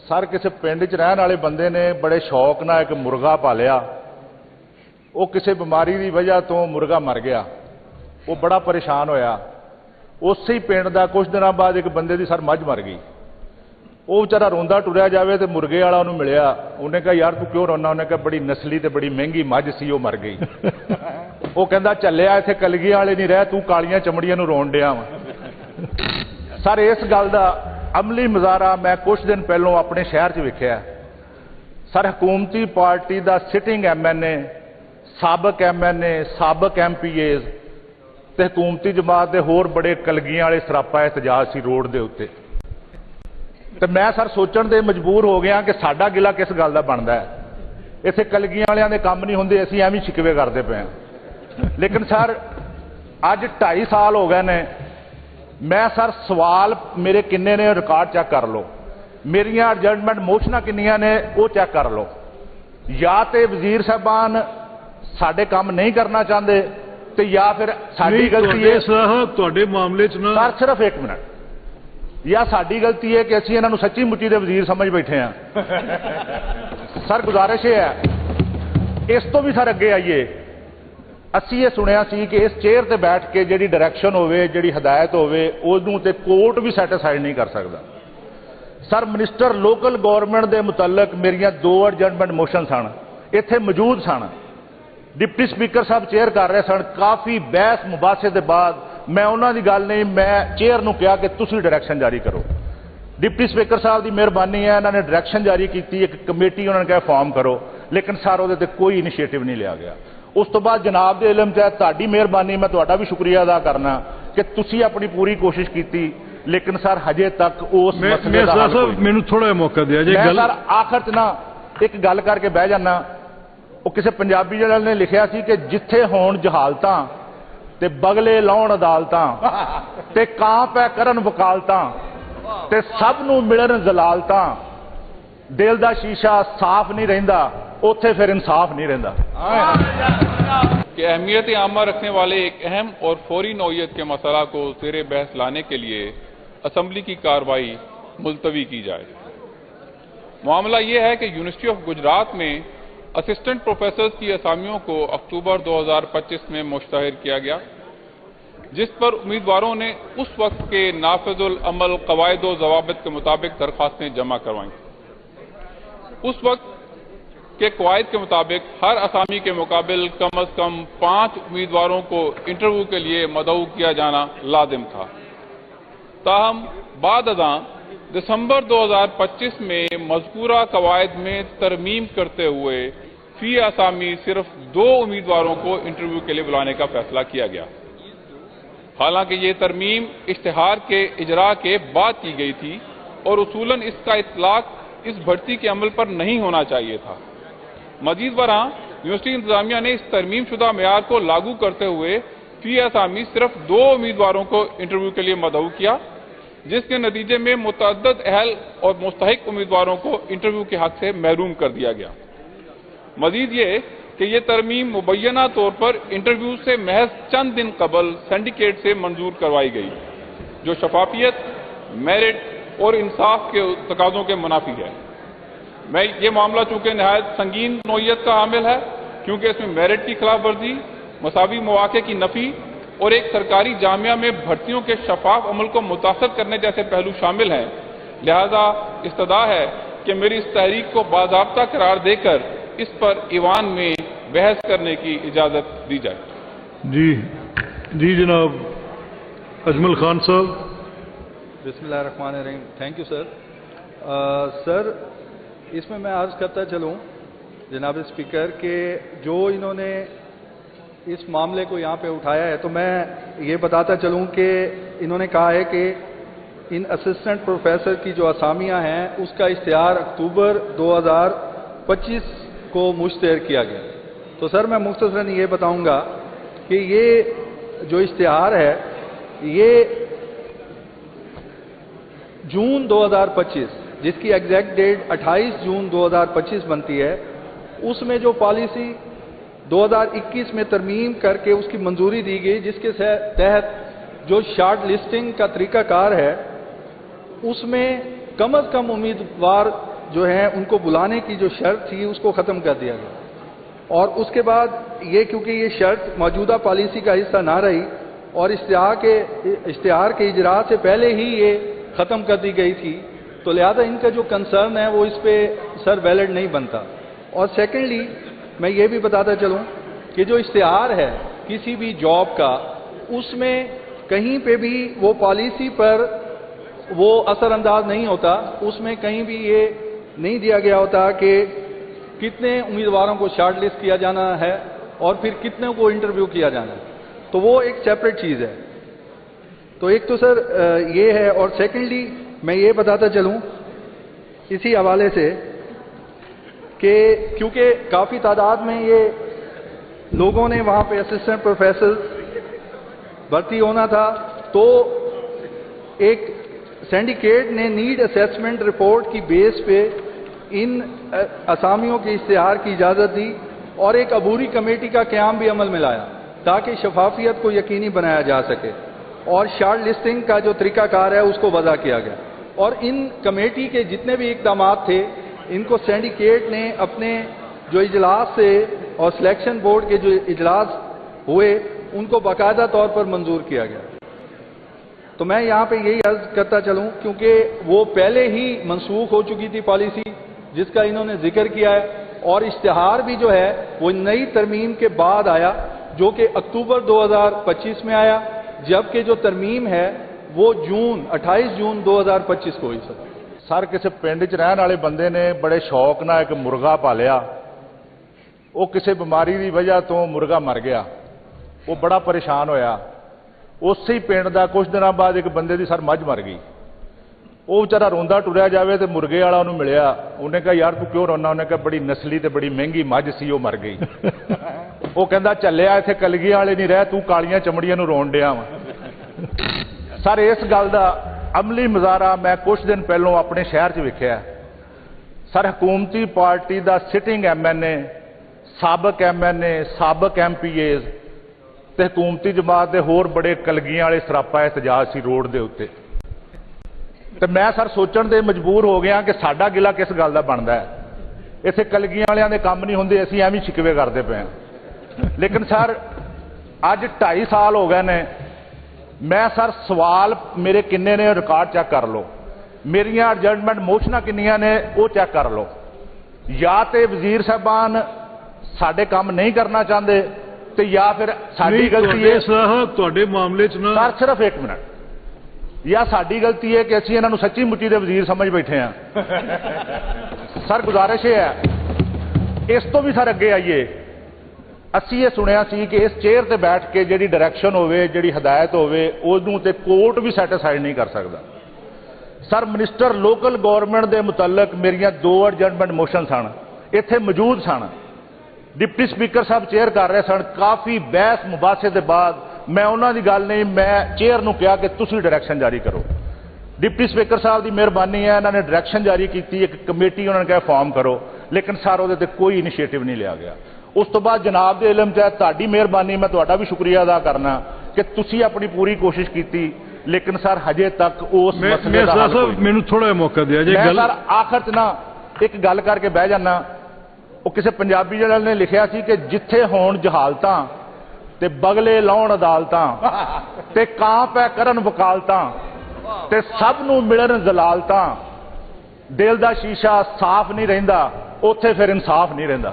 Sir किसी पिंड च रहने वाले बंदे ने बड़े शौक नाल एक मुर्गा पालिया, वो किसी बीमारी की वजह तो मुर्गा मर गया, वो बड़ा परेशान होया। उस ही पिंड का कुछ दिनों बाद एक बंदे की सर मझ मर गई। वो बेचारा रोंदा टुरिया जाए तो मुर्गे वाला उन्होंने मिलिया, उन्हें कहा यार तू क्यों रोना? उन्हें कहा बड़ी नस्ली तो बड़ी महंगी मझ सी, वो मर गई। वो कहता चलिया इत्थे कलगियां वाले नहीं रह, तू कालियां चमड़ियां नूं रोन डिया वा। सर इस गल का अमली मुजाहरा मैं कुछ दिन पहलों अपने शहर च वेखिया। सर हुकूमती पार्टी का सिटिंग MNA, साबक MNA, साबक MPAs ते हुकूमती जमात के होर बड़े कलगियां वाले सरापा एहतजाज सी रोड के उत्ते। तो मैं सर सोचण दे मजबूर हो गया कि साडा गिला किस गल का बनता है। इत्थे कलगियां वालियां दे काम नहीं हुंदे, असीं एवें शिकवे करते पे हैं। लेकिन सर अज 2.5 साल हो गए ने, मैं सर सवाल मेरे किन्ने ने रिकॉर्ड चेक कर लो, मेरियां एडजस्टमेंट मोशनां किन्नियां ने वो चेक कर लो। या तो वजीर साहबान साडे काम नहीं करना चाहते तो या फिर साडी गलती है तुहाडे मामले च ना सर, सिर्फ एक मिनट, या साडी गलती है कि असीं इन्हां नूं सच्ची मुच्ची दे वजीर समझ बैठे हैं। सर गुजारिश है इस तो भी सर अगे आइए। असीं ये सुनिया सी कि इस चेयर ते बैठ के जिहड़ी डायरैक्शन होवे, जिहड़ी हदायत होवे, उहनूं ते कोर्ट भी सैटिस्फाइड नहीं कर सकदा। सर मिनिस्टर लोकल गौरमेंट के मुतलक मेरियां 2 एडजस्टमेंट मोशन सन, इत्थे मौजूद सन। डिप्टी स्पीकर साहब चेयर कर रहे सन। काफ़ी बहस मुबासे के बाद मैं उन्हां दी गल नहीं, मैं चेयर नूं कहा कि तुसीं डायरैक्शन जारी करो। डिप्टी स्पीकर साहब की मेहरबानी है, इन्होंने डायरैक्शन जारी की, एक कमेटी उन्होंने कहा फॉर्म करो, लेकिन सर उहदे ते कोई इनिशिएटिव नहीं लिया गया। उस तो बाद जनाब के इलम च तुहाडी मेहरबानी, मैं तुहाडा भी शुक्रिया अदा करना कि तुसीं अपनी पूरी कोशिश की, लेकिन सर हजे तक उस मसले दा हल कोई नहीं। मैनूं थोड़ा मौका दिया जे मैं सर आखिर च ना एक गल करके बह जाना। वो किसी पंजाबी जर्नल ने लिखिया सी कि जिथे होण जहालतां ते बगले लाउण अदालतां ते कां पै करन वकालतां ते सब नूं मिलण जलालतां, दिल दा शीशा साफ नहीं रहिंदा, उत्थे फिर इंसाफ नहीं रहिंदा। कि अहमियत आमा रखने वाले एक अहम और फौरी नौयत के मसला को ज़ेरे बहस लाने के लिए असम्बली की कार्रवाई मुलतवी की जाए। मामला ये है कि यूनिवर्सिटी ऑफ गुजरात में असिस्टेंट प्रोफेसर्स की असामियों को अक्टूबर 2025 में मुश्तहर किया गया, जिस पर उम्मीदवारों ने उस वक्त के नाफिजुल अमल कवायद व ज़वाबित के मुताबिक दरख्वास्तें जमा करवाईं। उस वक्त के कवायद के मुताबिक हर असामी के मुकाबिल कम अज कम 5 उम्मीदवारों को इंटरव्यू के लिए मदऊ किया जाना लाजिम था। ताहम बाद अज़ां दिसंबर 2025 में मज़कूरा कवायद में तरमीम करते हुए फी असामी सिर्फ 2 उम्मीदवारों को इंटरव्यू के लिए बुलाने का फैसला किया गया। हालांकि ये तरमीम इश्तिहार के इजरा के बाद की गई थी और उसूलन इसका इतलाक इस भर्ती के अमल पर नहीं होना चाहिए था। मजीद बरां यूनिवर्सिटी इंतजामिया ने इस तरमीम शुदा मेयार को लागू करते हुए फी असामी सिर्फ 2 उम्मीदवारों को इंटरव्यू के लिए मदऊ किया, जिसके नतीजे में मुतअद्दिद अहल और मुस्तहिक उम्मीदवारों को इंटरव्यू के हक से महरूम कर दिया गया। मजीद ये कि यह तरमीम मुबैना तौर पर इंटरव्यू से महज चंद दिन कबल सिंडिकेट से मंजूर करवाई गई, जो शफाफियत, मेरिट और इंसाफ के तकाज़ों के मुनाफी है। मैं ये मामला चूंकि नहायत संगीन नौयत का हामिल है, क्योंकि इसमें मेरिट की खिलाफ वर्जी, मसावी मौके की नफी और एक सरकारी जामिया में भर्तियों के शफाफ अमल को मुतासर करने जैसे पहलू शामिल हैं, लिहाजा इस्तदा है कि मेरी इस तहरीक को बाज़ाब्ता करार देकर इस पर ईवान में बहस करने की इजाज़त दी जाए। जी जनाब अजमल खान साहब। बिस्मिल्लाहिर्रहमानिर्रहीम। Thank you sir. सर इसमें मैं अर्ज़ करता चलूँ जनाब स्पीकर के जो इन्होंने इस मामले को यहाँ पे उठाया है, तो मैं ये बताता चलूँ कि इन्होंने कहा है कि इन असिस्टेंट प्रोफेसर की जो असामियाँ हैं उसका इश्तिहार अक्टूबर 2025 को मुश्तहर किया गया। तो सर मैं मुख्तसरन ये बताऊँगा कि ये जो इश्तिहार है ये जून 2025, जिसकी एग्जैक्ट डेट 28 जून 2025 बनती है, उसमें जो पॉलिसी 2021 में तरमीम करके उसकी मंजूरी दी गई, जिसके तहत जो शार्ट लिस्टिंग का तरीकाकार है उसमें कम अज़ कम उम्मीदवार जो है उनको बुलाने की जो शर्त थी उसको ख़त्म कर दिया गया। और उसके बाद ये क्योंकि ये शर्त मौजूदा पॉलिसी का हिस्सा ना रही और इश्तिहार के इजरा से पहले ही ये ख़त्म कर दी गई थी, तो लिहाजा इनका जो कंसर्न है वो इस पर सर वैलिड नहीं बनता। और सेकेंडली मैं ये भी बताता चलूँ कि जो इश्तिहार है किसी भी जॉब का, उसमें कहीं पे भी वो पॉलिसी पर वो असरअंदाज नहीं होता, उसमें कहीं भी ये नहीं दिया गया होता कि कितने उम्मीदवारों को शॉर्ट लिस्ट किया जाना है और फिर कितने को इंटरव्यू किया जाना है, तो वो एक सेपरेट चीज़ है। तो एक तो सर ये है, और सेकेंडली मैं ये बताता चलूँ इसी हवाले से कि क्योंकि काफ़ी तादाद में ये लोगों ने वहाँ पे असिस्टेंट प्रोफेसर भर्ती होना था, तो एक सिंडिकेट ने नीड असेसमेंट रिपोर्ट की बेस पे इन असामियों के इश्तिहार की इजाज़त दी और एक अबूरी कमेटी का क़याम भी अमल में लाया ताकि शफाफियत को यकीनी बनाया जा सके और शॉर्ट लिस्टिंग का जो तरीक़ाकार है उसको वज़ा किया गया। और इन कमेटी के जितने भी इक़दाम थे इनको सिंडिकेट ने अपने जो इजलास से और सिलेक्शन बोर्ड के जो इजलास हुए उनको बाकायदा तौर पर मंजूर किया गया। तो मैं यहाँ पे यही अर्ज करता चलूँ क्योंकि वो पहले ही मनसूख हो चुकी थी पॉलिसी जिसका इन्होंने जिक्र किया है, और इश्तिहार भी जो है वो नई तरमीम के बाद आया जो कि अक्टूबर 2025 में आया, जबकि जो तरमीम है वो 28 जून 2025 को हुई। सर किसी पिंड च रहने वाले बंदे ने बड़े शौक नाल एक मुर्गा पालिया, वो किसी बीमारी की वजह तो मुर्गा मर गया, वो बड़ा परेशान होया। उस ही पिंड का कुछ दिनों बाद एक बंदे की सर मझ मर गई, वो बेचारा रोंदा टुरिया जाए तो मुर्गे वाला उन्होंने मिलिया, उन्हें कहा यार तू क्यों रोना, उन्हें कहा बड़ी नस्ली तो बड़ी महंगी मझ सी वो मर गई। वो कहता चलिया इत्थे कलगियां वाले नहीं रह, तू कालियां चमड़ियां नूं रोन डिया वा। सर इस गल का अमली मुजाहरा मैं कुछ दिन पहलों अपने शहर च वेखिया। सर हुकूमती पार्टी का सिटिंग MNA, साबक MNA, साबक MPAs ते हुकूमती जमात के होर बड़े कलगियां वाले सरापा एहतजाज सी रोड के उत्ते। तो मैं सर सोचण दे मजबूर हो गया कि साडा गिला किस गल का बनता है, इत्थे कलगियां वालियां दे काम नहीं होंदे, असीं एवें शिकवे करते पे हैं। लेकिन सर अज 2.5 साल हो गए ने, मैं सर सवाल मेरे किन्ने ने रिकॉर्ड चेक कर लो, मेरियां एडजर्टमेंट मोशनां किन्नियां ने वो चेक कर लो। या तो वजीर साहबान साडे काम नहीं करना चाहते तो या फिर साडी गलती है ਤੁਹਾਡੇ ਮਾਮਲੇ ਚ ਨਾ सर सिर्फ 1 मिनट, या साडी गलती है कि असीं इन्हां नूं सच्ची मुच्ची दे वजीर समझ बैठे हैं। सर गुजारिश है इस तो भी सर अगे आइए, असीं ये सुनिया सी कि इस चेयर ते बैठ के जिहड़ी डायरैक्शन होवे, जिहड़ी हदायत होवे, उहनूं ते कोर्ट भी सैटिस्फाइड नहीं कर सकदा। सर मिनिस्टर लोकल गौरमेंट के मुतलक मेरियां 2 एडजर्टमेंट मोशन सन, इत्थे मौजूद सन, डिप्टी स्पीकर साहब चेयर कर रहे सन। काफ़ी बहस मुबासे के बाद मैं उन्हों की गल नहीं, मैं चेयर नूं कहा कि तुसीं डायरैक्शन जारी करो। डिप्टी स्पीकर साहब की मेहरबानी है, इन्होंने डायरैक्शन जारी की, एक कमेटी उन्होंने कहा फॉर्म करो, लेकिन सर वो कोई इनिशिएटिव नहीं लिया गया। उस तो बाद जनाब के इलम च तुहाडी मेहरबानी, मैं तुहाडा भी शुक्रिया अदा करना कि तुसीं अपनी पूरी कोशिश की, लेकिन सर हजे तक उस मसले दा हल कोई नहीं। मैनूं थोड़ा मौका दिया जे मैं गल सर आखिर च ना एक गल करके बह जाना। वो किसी पंजाबी जर्नल ने लिखा सी कि जिथे होण जहालतां ते बगले लाउण अदालतां ते कां पै करन वकालतां ते सब नूं मिलन जलालतां, दिल दा शीशा साफ नहीं रहिंदा, उत्थे फिर इंसाफ नहीं रहिंदा।